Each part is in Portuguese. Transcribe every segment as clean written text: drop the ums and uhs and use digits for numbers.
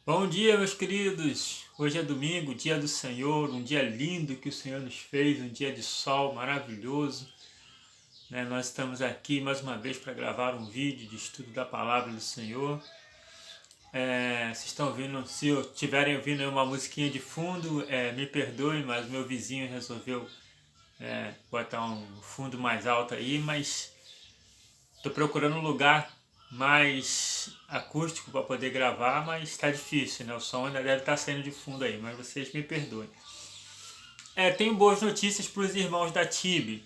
Bom dia, meus queridos! Hoje é domingo, dia do Senhor, um dia lindo que o Senhor nos fez, um dia de sol maravilhoso. Nós estamos aqui mais uma vez para gravar um vídeo de estudo da Palavra do Senhor. Vocês estão ouvindo, se estiverem ouvindo uma musiquinha de fundo, me perdoem, mas meu vizinho resolveu botar um fundo mais alto aí, mas estou procurando um lugar mais acústico para poder gravar, mas está difícil, né? O som ainda deve estar saindo de fundo aí, mas vocês me perdoem. Tenho boas notícias para os irmãos da TIB.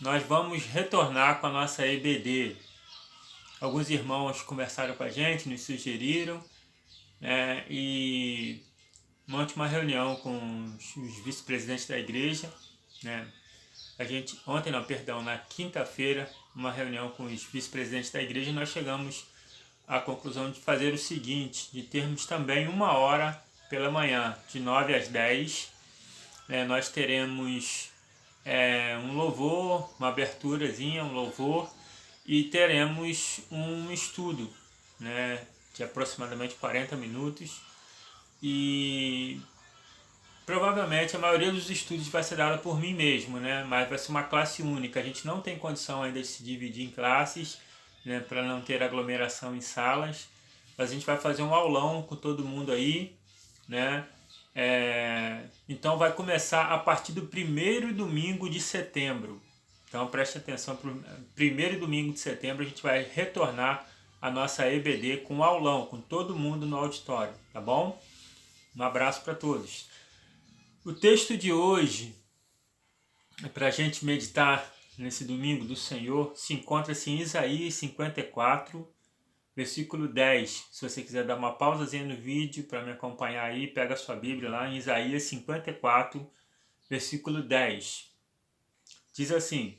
Nós vamos retornar com a nossa EBD. Alguns irmãos conversaram com a gente, nos sugeriram, e monte uma reunião com os vice-presidentes da igreja, né? Na quinta-feira, uma reunião com os vice-presidentes da igreja, nós chegamos à conclusão de fazer o seguinte, de termos também 1 hora pela manhã, de 9 às 10, nós teremos um louvor, uma aberturazinha, um louvor, e teremos um estudo, de aproximadamente 40 minutos, e provavelmente a maioria dos estudos vai ser dada por mim mesmo, mas vai ser uma classe única. A gente não tem condição ainda de se dividir em classes, para não ter aglomeração em salas. Mas a gente vai fazer um aulão com todo mundo aí, então vai começar a partir do primeiro domingo de setembro. Então preste atenção, para o primeiro domingo de setembro a gente vai retornar a nossa EBD com um aulão, com todo mundo no auditório, tá bom? Um abraço para todos. O texto de hoje, para a gente meditar nesse domingo do Senhor, se encontra-se em Isaías 54, versículo 10. Se você quiser dar uma pausazinha no vídeo para me acompanhar aí, pega a sua Bíblia lá em Isaías 54, versículo 10. Diz assim: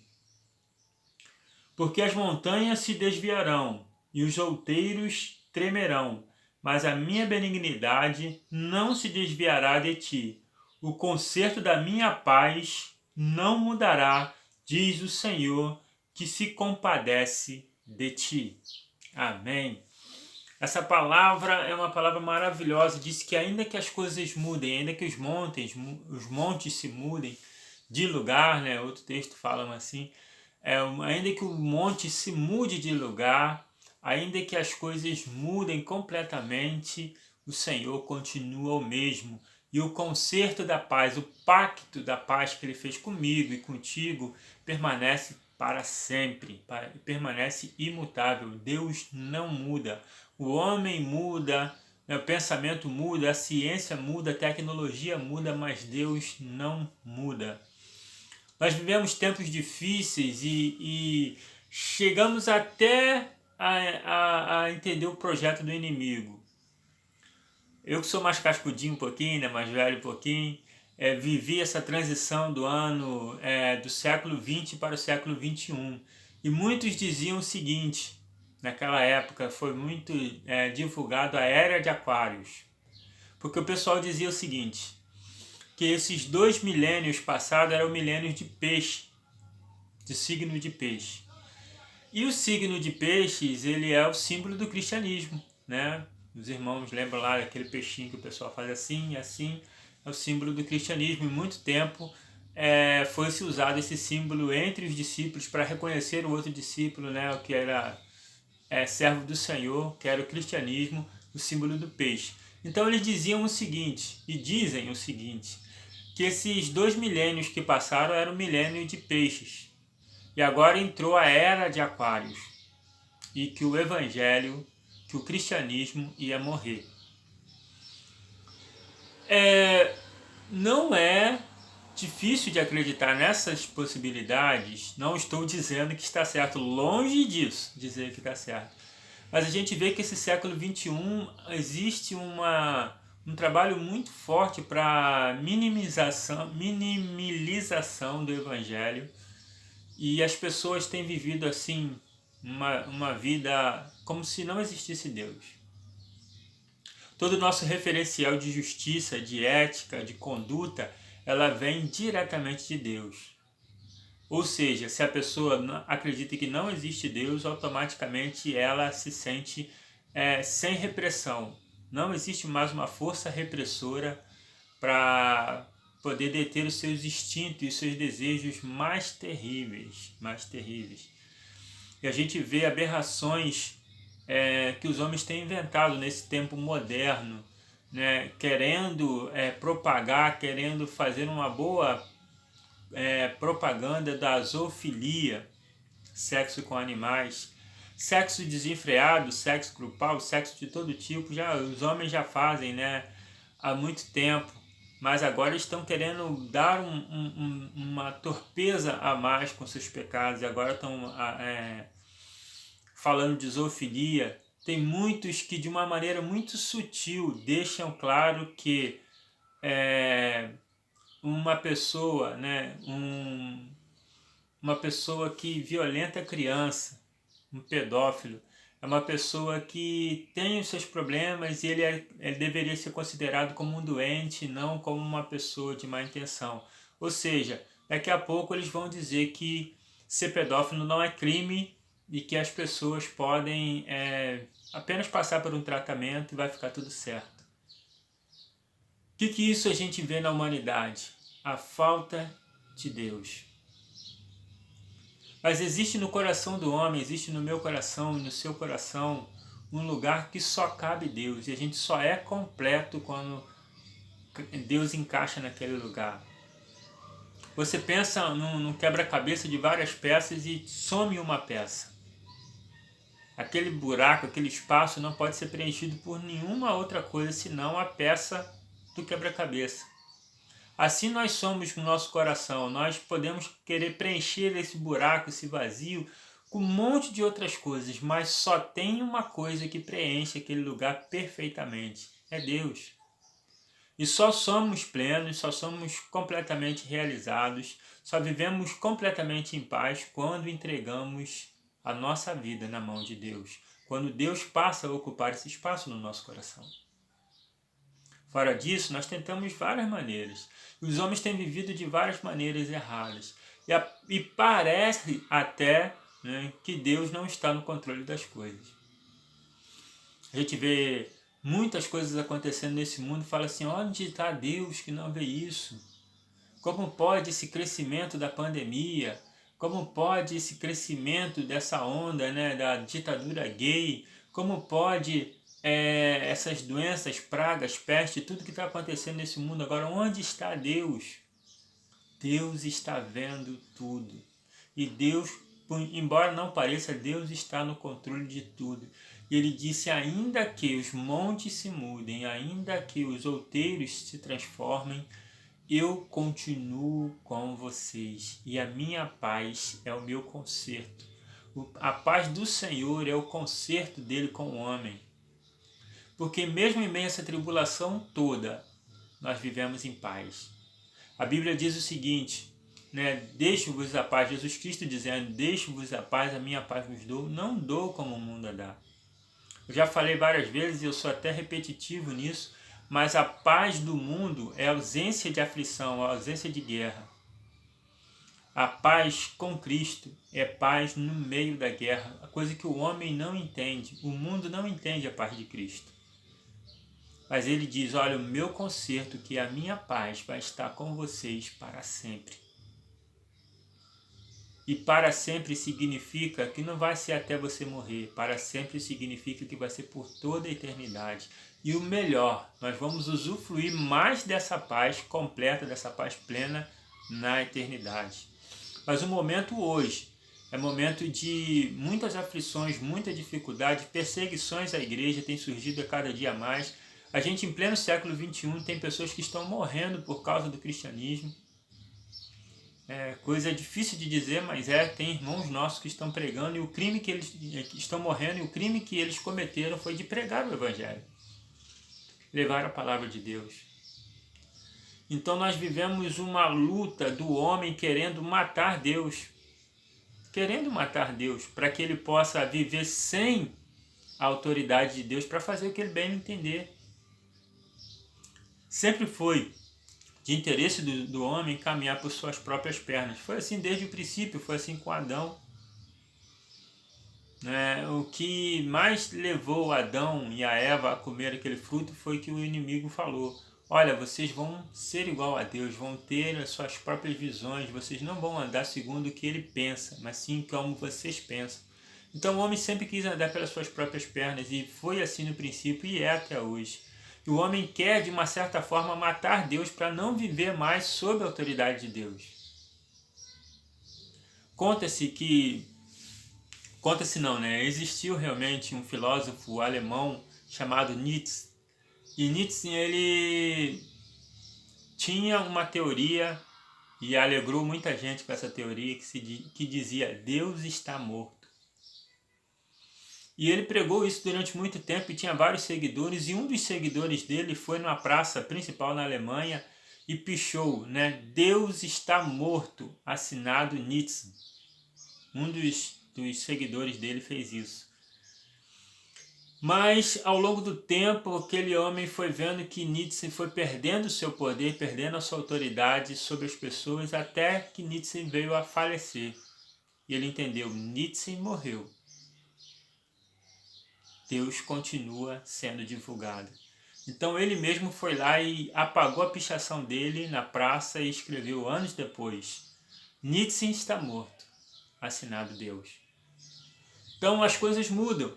Porque as montanhas se desviarão e os outeiros tremerão, mas a minha benignidade não se desviará de ti. O conserto da minha paz não mudará, diz o Senhor, que se compadece de ti. Amém. Essa palavra é uma palavra maravilhosa. Diz que ainda que as coisas mudem, ainda que os montes se mudem de lugar, outro texto fala assim, ainda que o monte se mude de lugar, ainda que as coisas mudem completamente, o Senhor continua o mesmo. E o conserto da paz, o pacto da paz que Ele fez comigo e contigo, permanece para sempre, permanece imutável. Deus não muda. O homem muda, o pensamento muda, a ciência muda, a tecnologia muda, mas Deus não muda. Nós vivemos tempos difíceis e chegamos até a entender o projeto do inimigo. Eu que sou mais cascudinho um pouquinho, mais velho um pouquinho, vivi essa transição do ano do século XX para o século XXI. E muitos diziam o seguinte, naquela época foi muito divulgado a Era de Aquários. Porque o pessoal dizia o seguinte, que esses 2 milênios passados eram milênios de peixe, de signo de peixe. E o signo de peixes, ele é o símbolo do cristianismo, Os irmãos lembram lá daquele peixinho que o pessoal faz assim e assim, é o símbolo do cristianismo. Em muito tempo foi-se usado esse símbolo entre os discípulos para reconhecer o outro discípulo, o que era servo do Senhor, que era o cristianismo, o símbolo do peixe. Então eles diziam o seguinte, e dizem o seguinte, que esses 2 milênios que passaram eram o milênio de peixes. E agora entrou a Era de Aquários. E que o evangelho, que o cristianismo ia morrer. Não é difícil de acreditar nessas possibilidades. Não estou dizendo que está certo. Longe disso, dizer que está certo. Mas a gente vê que esse século XXI existe um trabalho muito forte para minimização do evangelho, e as pessoas têm vivido assim uma vida como se não existisse Deus. Todo o nosso referencial de justiça, de ética, de conduta, ela vem diretamente de Deus. Ou seja, se a pessoa acredita que não existe Deus, automaticamente ela se sente sem repressão. Não existe mais uma força repressora para poder deter os seus instintos e os seus desejos mais terríveis, mais terríveis. E a gente vê aberrações que os homens têm inventado nesse tempo moderno, né? Querendo propagar, querendo fazer uma boa propaganda da zoofilia, sexo com animais, sexo desenfreado, sexo grupal, sexo de todo tipo, os homens já fazem, né, há muito tempo, mas agora estão querendo dar uma torpeza a mais com seus pecados, e agora estão falando de zoofilia. Tem muitos que de uma maneira muito sutil deixam claro que uma pessoa, né, uma pessoa que violenta a criança, um pedófilo, é uma pessoa que tem os seus problemas e ele deveria ser considerado como um doente, não como uma pessoa de má intenção. Ou seja, daqui a pouco eles vão dizer que ser pedófilo não é crime e que as pessoas podem apenas passar por um tratamento e vai ficar tudo certo. O que isso a gente vê na humanidade? A falta de Deus. Mas existe no coração do homem, existe no meu coração e no seu coração um lugar que só cabe Deus. E a gente só é completo quando Deus encaixa naquele lugar. Você pensa num quebra-cabeça de várias peças e some uma peça. Aquele buraco, aquele espaço não pode ser preenchido por nenhuma outra coisa senão a peça do quebra-cabeça. Assim nós somos no nosso coração, nós podemos querer preencher esse buraco, esse vazio, com um monte de outras coisas, mas só tem uma coisa que preenche aquele lugar perfeitamente, é Deus. E só somos plenos, só somos completamente realizados, só vivemos completamente em paz quando entregamos a nossa vida na mão de Deus, quando Deus passa a ocupar esse espaço no nosso coração. Fora disso, nós tentamos várias maneiras. Os homens têm vivido de várias maneiras erradas. E parece até, né, que Deus não está no controle das coisas. A gente vê muitas coisas acontecendo nesse mundo e fala assim, onde está Deus que não vê isso? Como pode esse crescimento da pandemia? Como pode esse crescimento dessa onda, né, da ditadura gay? Como pode essas doenças, pragas, peste, tudo que está acontecendo nesse mundo agora? Onde está Deus? Deus está vendo tudo. E Deus, embora não pareça, Deus está no controle de tudo. E ele disse, ainda que os montes se mudem, ainda que os outeiros se transformem, eu continuo com vocês. E a minha paz é o meu conserto. A paz do Senhor é o conserto dele com o homem. Porque mesmo em meio a essa tribulação toda, nós vivemos em paz. A Bíblia diz o seguinte, né? Deixo-vos a paz, Jesus Cristo dizendo, deixo-vos a paz, a minha paz vos dou, não dou como o mundo a dá. Eu já falei várias vezes e eu sou até repetitivo nisso, mas a paz do mundo é a ausência de aflição, a ausência de guerra. A paz com Cristo é paz no meio da guerra, a coisa que o homem não entende, o mundo não entende a paz de Cristo. Mas ele diz, olha, o meu conserto, que a minha paz vai estar com vocês para sempre. E para sempre significa que não vai ser até você morrer. Para sempre significa que vai ser por toda a eternidade. E o melhor, nós vamos usufruir mais dessa paz completa, dessa paz plena na eternidade. Mas o momento hoje é momento de muitas aflições, muita dificuldade, perseguições à igreja têm surgido a cada dia mais. A gente, em pleno século XXI, tem pessoas que estão morrendo por causa do cristianismo. É coisa difícil de dizer, mas tem irmãos nossos que estão pregando e o crime que eles estão morrendo e o crime que eles cometeram foi de pregar o Evangelho. Levar a palavra de Deus. Então nós vivemos uma luta do homem querendo matar Deus. Querendo matar Deus, para que ele possa viver sem a autoridade de Deus, para fazer o que ele bem entender. Sempre foi de interesse do homem caminhar por suas próprias pernas. Foi assim desde o princípio, foi assim com Adão. né? O que mais levou Adão e a Eva a comer aquele fruto foi que o inimigo falou: olha, vocês vão ser igual a Deus, vão ter as suas próprias visões, vocês não vão andar segundo o que ele pensa, mas sim como vocês pensam. Então o homem sempre quis andar pelas suas próprias pernas, e foi assim no princípio e é até hoje. E o homem quer, de uma certa forma, matar Deus para não viver mais sob a autoridade de Deus. Conta-se que Conta-se não, né? Existiu realmente um filósofo alemão chamado Nietzsche. E Nietzsche, ele tinha uma teoria e alegrou muita gente com essa teoria que dizia: Deus está morto. E ele pregou isso durante muito tempo e tinha vários seguidores, e um dos seguidores dele foi numa praça principal na Alemanha e pichou, né? Deus está morto, assinado Nietzsche. Um dos seguidores dele fez isso. Mas ao longo do tempo, aquele homem foi vendo que Nietzsche foi perdendo o seu poder, perdendo a sua autoridade sobre as pessoas, até que Nietzsche veio a falecer. E ele entendeu: Nietzsche morreu. Deus continua sendo divulgado. Então ele mesmo foi lá e apagou a pichação dele na praça e escreveu anos depois: Nietzsche está morto, assinado Deus. Então as coisas mudam.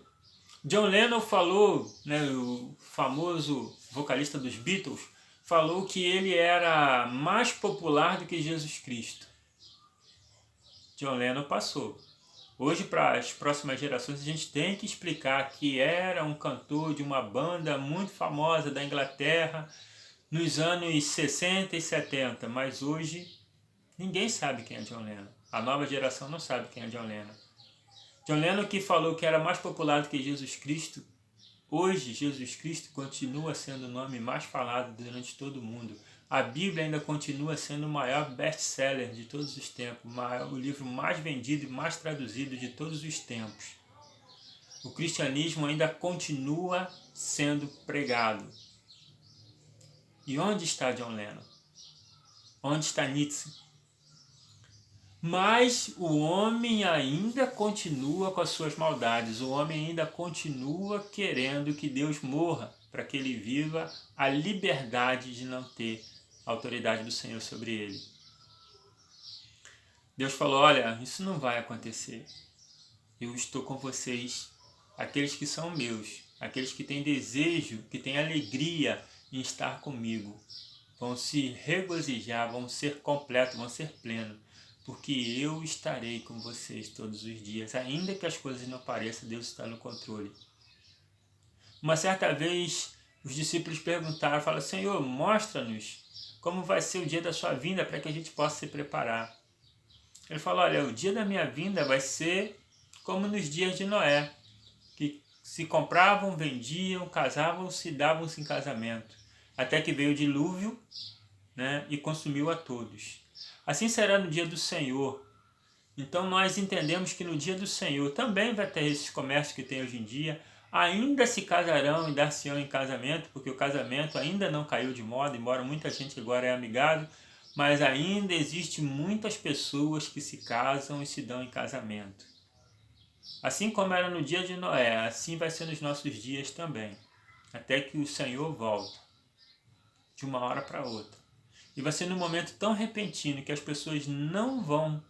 John Lennon falou, né, o famoso vocalista dos Beatles, falou que ele era mais popular do que Jesus Cristo. John Lennon passou. Hoje, para as próximas gerações, a gente tem que explicar que era um cantor de uma banda muito famosa da Inglaterra nos anos 60 e 70, mas hoje ninguém sabe quem é John Lennon. A nova geração não sabe quem é John Lennon. John Lennon, que falou que era mais popular do que Jesus Cristo, hoje Jesus Cristo continua sendo o nome mais falado durante todo o mundo. A Bíblia ainda continua sendo o maior best-seller de todos os tempos, o livro mais vendido e mais traduzido de todos os tempos. O cristianismo ainda continua sendo pregado. E onde está John Lennon? Onde está Nietzsche? Mas o homem ainda continua com as suas maldades, o homem ainda continua querendo que Deus morra, para que ele viva a liberdade de não ter a autoridade do Senhor sobre ele. Deus falou: olha, isso não vai acontecer. Eu estou com vocês, aqueles que são meus, aqueles que têm desejo, que têm alegria em estar comigo. Vão se regozijar, vão ser completos, vão ser plenos. Porque eu estarei com vocês todos os dias. Ainda que as coisas não pareçam, Deus está no controle. Uma certa vez, os discípulos perguntaram, falaram: Senhor, mostra-nos como vai ser o dia da sua vinda para que a gente possa se preparar. Ele falou: olha, o dia da minha vinda vai ser como nos dias de Noé, que se compravam, vendiam, casavam-se, davam-se em casamento, até que veio o dilúvio, né, e consumiu a todos. Assim será no dia do Senhor. Então nós entendemos que no dia do Senhor também vai ter esses comércios que tem hoje em dia. Ainda se casarão e dar-se-ão em casamento, porque o casamento ainda não caiu de moda, embora muita gente agora é amigado, mas ainda existe muitas pessoas que se casam e se dão em casamento. Assim como era no dia de Noé, assim vai ser nos nossos dias também, até que o Senhor volte, de uma hora para outra. E vai ser num momento tão repentino que as pessoas não vão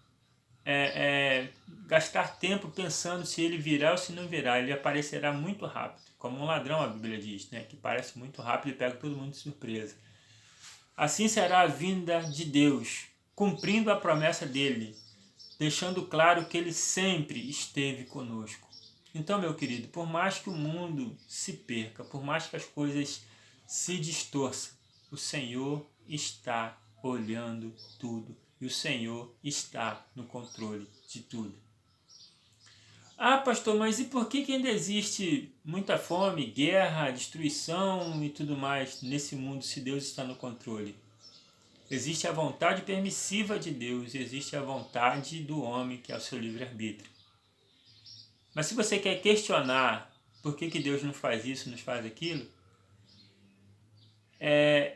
gastar tempo pensando se ele virá ou se não virá. Ele aparecerá muito rápido, como um ladrão, a Bíblia diz, né? Que parece muito rápido e pega todo mundo de surpresa. Assim será a vinda de Deus, cumprindo a promessa dele, deixando claro que ele sempre esteve conosco. Então, meu querido, por mais que o mundo se perca, por mais que as coisas se distorçam, o Senhor está olhando tudo e o Senhor está no controle de tudo. Ah, pastor, mas e por que ainda existe muita fome, guerra, destruição e tudo mais nesse mundo se Deus está no controle? Existe a vontade permissiva de Deus, existe a vontade do homem, que é o seu livre-arbítrio. Mas se você quer questionar por que Deus não faz isso, não faz aquilo,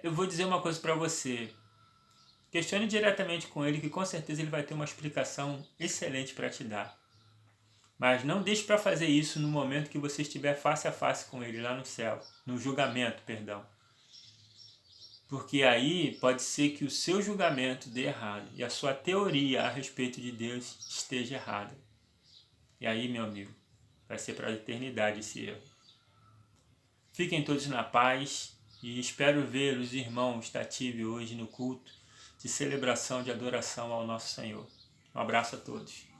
eu vou dizer uma coisa para você. Questione diretamente com ele, que com certeza ele vai ter uma explicação excelente para te dar. Mas não deixe para fazer isso no momento que você estiver face a face com Ele lá no céu, no julgamento, perdão. Porque aí pode ser que o seu julgamento dê errado e a sua teoria a respeito de Deus esteja errada. E aí, meu amigo, vai ser para a eternidade esse erro. Fiquem todos na paz e espero ver os irmãos da TIV hoje no culto de celebração de adoração ao nosso Senhor. Um abraço a todos.